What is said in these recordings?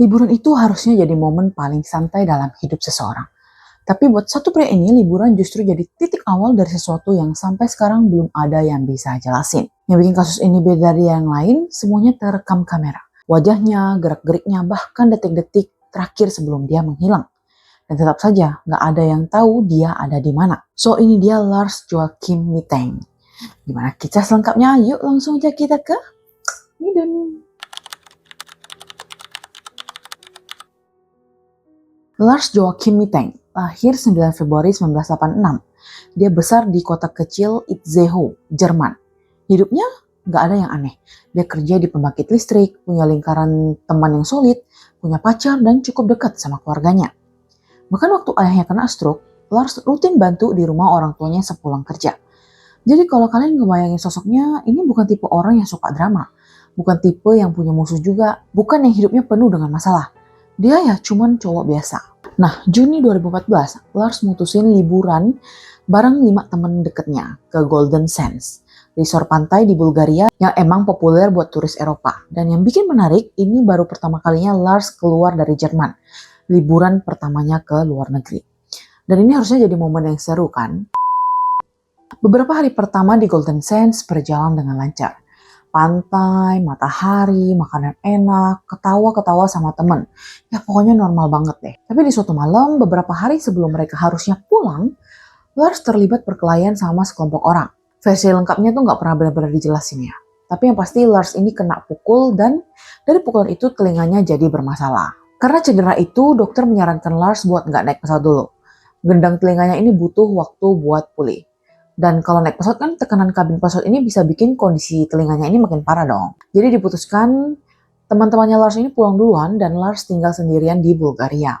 Liburan itu harusnya jadi momen paling santai dalam hidup seseorang. Tapi buat satu pria ini, liburan justru jadi titik awal dari sesuatu yang sampai sekarang belum ada yang bisa jelasin. Yang bikin kasus ini beda dari yang lain, semuanya terekam kamera. Wajahnya, gerak-geriknya, bahkan detik-detik terakhir sebelum dia menghilang. Dan tetap saja, nggak ada yang tahu dia ada di mana. So, ini dia Lars Joachim Mitteng. Gimana kisah selengkapnya? Yuk langsung aja kita ke Midun. Lars Joachim Mitteng lahir 9 Februari 1986. Dia besar di kota kecil Itzehoe, Jerman. Hidupnya nggak ada yang aneh. Dia kerja di pembangkit listrik, punya lingkaran teman yang solid, punya pacar, dan cukup dekat sama keluarganya. Bahkan waktu ayahnya kena stroke, Lars rutin bantu di rumah orang tuanya sepulang kerja. Jadi kalau kalian ngebayangin sosoknya, ini bukan tipe orang yang suka drama. Bukan tipe yang punya musuh juga. Bukan yang hidupnya penuh dengan masalah. Dia ya cuman cowok biasa. Nah, Juni 2014, Lars mutusin liburan bareng 5 temen deketnya ke Golden Sands, resort pantai di Bulgaria yang emang populer buat turis Eropa. Dan yang bikin menarik, ini baru pertama kalinya Lars keluar dari Jerman. Liburan pertamanya ke luar negeri. Dan ini harusnya jadi momen yang seru kan? Beberapa hari pertama di Golden Sands berjalan dengan lancar. Pantai, matahari, makanan enak, ketawa-ketawa sama temen. Ya pokoknya normal banget deh. Tapi di suatu malam, beberapa hari sebelum mereka harusnya pulang, Lars terlibat perkelahian sama sekelompok orang. Versi lengkapnya tuh nggak pernah benar-benar dijelasin ya. Tapi yang pasti Lars ini kena pukul dan dari pukulan itu telinganya jadi bermasalah. Karena cedera itu, dokter menyarankan Lars buat nggak naik pesawat dulu. Gendang telinganya ini butuh waktu buat pulih. Dan kalau naik pesawat kan tekanan kabin pesawat ini bisa bikin kondisi telinganya ini makin parah dong. Jadi diputuskan teman-temannya Lars ini pulang duluan dan Lars tinggal sendirian di Bulgaria.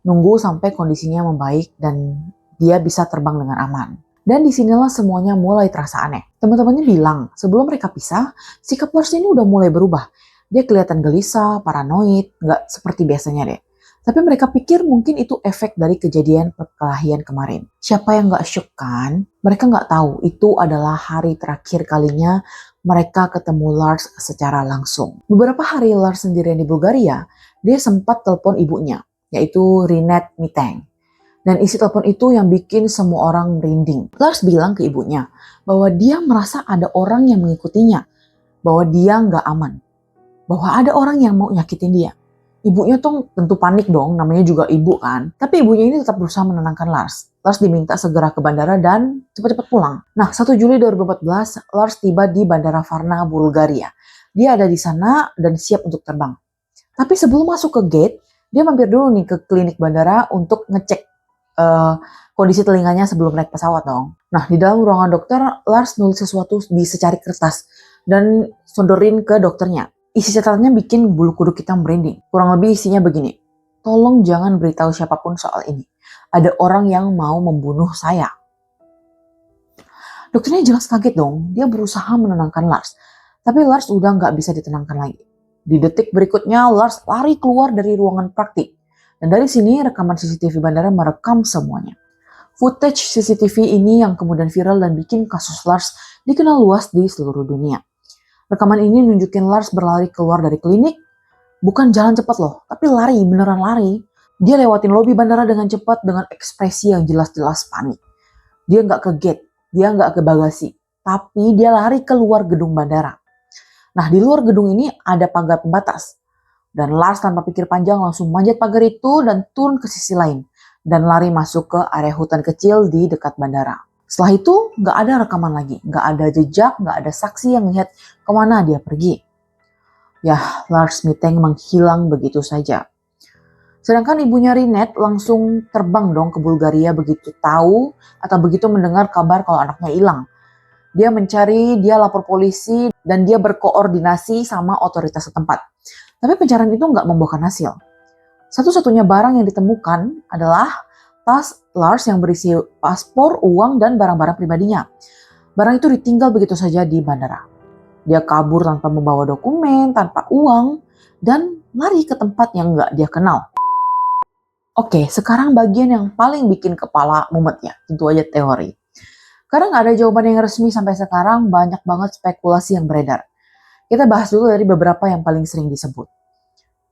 Nunggu sampai kondisinya membaik dan dia bisa terbang dengan aman. Dan disinilah semuanya mulai terasa aneh. Teman-temannya bilang sebelum mereka pisah, sikap Lars ini udah mulai berubah. Dia kelihatan gelisah, paranoid, nggak seperti biasanya deh. Tapi mereka pikir mungkin itu efek dari kejadian perkelahian kemarin. Siapa yang nggak shock kan? Mereka nggak tahu itu adalah hari terakhir kalinya mereka ketemu Lars secara langsung. Beberapa hari Lars sendirian di Bulgaria, dia sempat telepon ibunya, yaitu Rinette Mitteng. Dan isi telepon itu yang bikin semua orang merinding. Lars bilang ke ibunya bahwa dia merasa ada orang yang mengikutinya, bahwa dia nggak aman, bahwa ada orang yang mau nyakitin dia. Ibunya tuh tentu panik dong, namanya juga ibu kan. Tapi ibunya ini tetap berusaha menenangkan Lars. Lars diminta segera ke bandara dan cepat-cepat pulang. Nah, 1 Juli 2014, Lars tiba di Bandara Varna, Bulgaria. Dia ada di sana dan siap untuk terbang. Tapi sebelum masuk ke gate, dia mampir dulu nih ke klinik bandara untuk ngecek kondisi telinganya sebelum naik pesawat dong. Nah, di dalam ruangan dokter, Lars nulis sesuatu di secari kertas dan sodorin ke dokternya. Isi catatannya bikin bulu kuduk kita merinding. Kurang lebih isinya begini. Tolong jangan beritahu siapapun soal ini. Ada orang yang mau membunuh saya. Dokternya jelas kaget dong. Dia berusaha menenangkan Lars. Tapi Lars udah nggak bisa ditenangkan lagi. Di detik berikutnya, Lars lari keluar dari ruangan praktik. Dan dari sini, rekaman CCTV bandara merekam semuanya. Footage CCTV ini yang kemudian viral dan bikin kasus Lars dikenal luas di seluruh dunia. Rekaman ini nunjukin Lars berlari keluar dari klinik, bukan jalan cepat loh, tapi lari, beneran lari. Dia lewatin lobi bandara dengan cepat dengan ekspresi yang jelas-jelas panik. Dia nggak ke gate, dia nggak ke bagasi, tapi dia lari keluar gedung bandara. Nah, di luar gedung ini ada pagar pembatas. Dan Lars tanpa pikir panjang langsung manjat pagar itu dan turun ke sisi lain. Dan lari masuk ke area hutan kecil di dekat bandara. Setelah itu nggak ada rekaman lagi, nggak ada jejak, nggak ada saksi yang melihat kemana dia pergi. Ya, Lars Mitteng menghilang begitu saja. Sedangkan ibunya Rinette langsung terbang dong ke Bulgaria begitu tahu atau begitu mendengar kabar kalau anaknya hilang. Dia mencari, dia lapor polisi, dan dia berkoordinasi sama otoritas setempat. Tapi pencarian itu nggak membuahkan hasil. Satu-satunya barang yang ditemukan adalah tas Lars yang berisi paspor, uang, dan barang-barang pribadinya. Barang itu ditinggal begitu saja di bandara. Dia kabur tanpa membawa dokumen, tanpa uang, dan lari ke tempat yang nggak dia kenal. Oke, sekarang bagian yang paling bikin kepala mumet ya, tentu aja teori. Karena nggak ada jawaban yang resmi sampai sekarang, banyak banget spekulasi yang beredar. Kita bahas dulu dari beberapa yang paling sering disebut.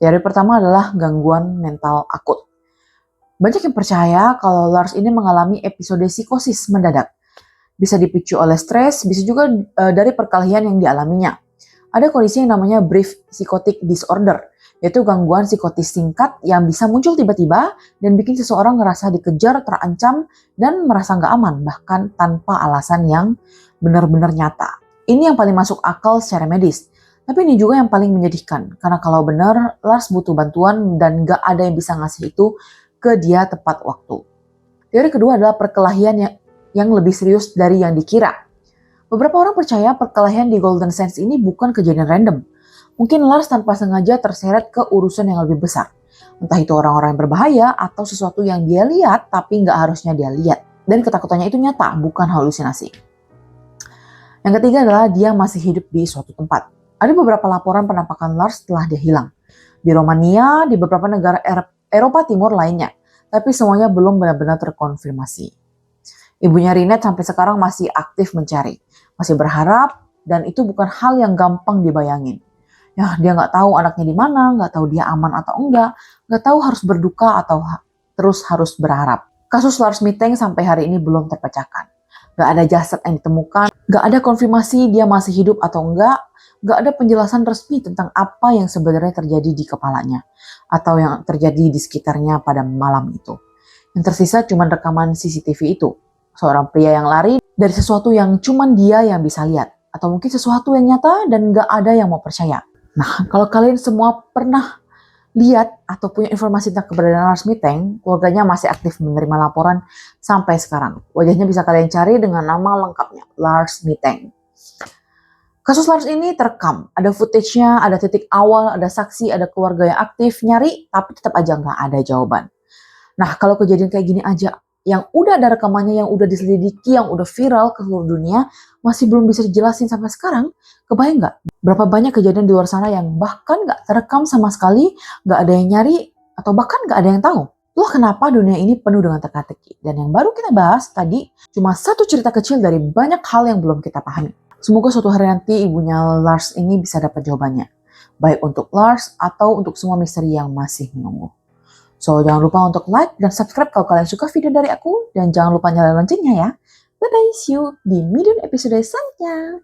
Teori pertama adalah gangguan mental akut. Banyak yang percaya kalau Lars ini mengalami episode psikosis mendadak. Bisa dipicu oleh stres, bisa juga dari perkelahian yang dialaminya. Ada kondisi yang namanya brief psychotic disorder, yaitu gangguan psikotis singkat yang bisa muncul tiba-tiba dan bikin seseorang ngerasa dikejar, terancam, dan merasa nggak aman, bahkan tanpa alasan yang benar-benar nyata. Ini yang paling masuk akal secara medis. Tapi ini juga yang paling menyedihkan, karena kalau benar Lars butuh bantuan dan nggak ada yang bisa ngasih itu ke dia tepat waktu. Teori kedua adalah perkelahian yang lebih serius dari yang dikira. Beberapa orang percaya perkelahian di Golden Sands ini bukan kejadian random. Mungkin Lars tanpa sengaja terseret ke urusan yang lebih besar. Entah itu orang-orang yang berbahaya atau sesuatu yang dia lihat tapi nggak harusnya dia lihat. Dan ketakutannya itu nyata, bukan halusinasi. Yang ketiga adalah dia masih hidup di suatu tempat. Ada beberapa laporan penampakan Lars setelah dia hilang. Di Romania, di beberapa negara Eropa Timur lainnya. Tapi semuanya belum benar-benar terkonfirmasi. Ibunya Rinette sampai sekarang masih aktif mencari. Masih berharap, dan itu bukan hal yang gampang dibayangin. Ya, dia nggak tahu anaknya di mana, nggak tahu dia aman atau enggak, nggak tahu harus berduka atau terus harus berharap. Kasus Lars Miteng sampai hari ini belum terpecahkan. Nggak ada jasad yang ditemukan, nggak ada konfirmasi dia masih hidup atau enggak, nggak ada penjelasan resmi tentang apa yang sebenarnya terjadi di kepalanya atau yang terjadi di sekitarnya pada malam itu. Yang tersisa cuma rekaman CCTV itu. Seorang pria yang lari dari sesuatu yang cuma dia yang bisa lihat. Atau mungkin sesuatu yang nyata dan nggak ada yang mau percaya. Nah, kalau kalian semua pernah lihat atau punya informasi tentang keberadaan Lars Miteng, keluarganya masih aktif menerima laporan sampai sekarang. Wajahnya bisa kalian cari dengan nama lengkapnya, Lars Miteng. Kasus Lars ini terekam, ada footage-nya, ada titik awal, ada saksi, ada keluarga yang aktif nyari, tapi tetap aja nggak ada jawaban. Nah, kalau kejadian kayak gini aja, yang udah ada rekamannya, yang udah diselidiki, yang udah viral ke seluruh dunia, masih belum bisa dijelasin sampai sekarang, kebayang nggak? Berapa banyak kejadian di luar sana yang bahkan nggak terekam sama sekali, nggak ada yang nyari, atau bahkan nggak ada yang tahu. Itulah kenapa dunia ini penuh dengan teka-teki. Dan yang baru kita bahas tadi, cuma satu cerita kecil dari banyak hal yang belum kita pahami. Semoga suatu hari nanti ibunya Lars ini bisa dapat jawabannya. Baik untuk Lars atau untuk semua misteri yang masih menunggu. So, jangan lupa untuk like dan subscribe kalau kalian suka video dari aku. Dan jangan lupa nyalain loncengnya ya. Bye-bye, see you di Medium episode selanjutnya.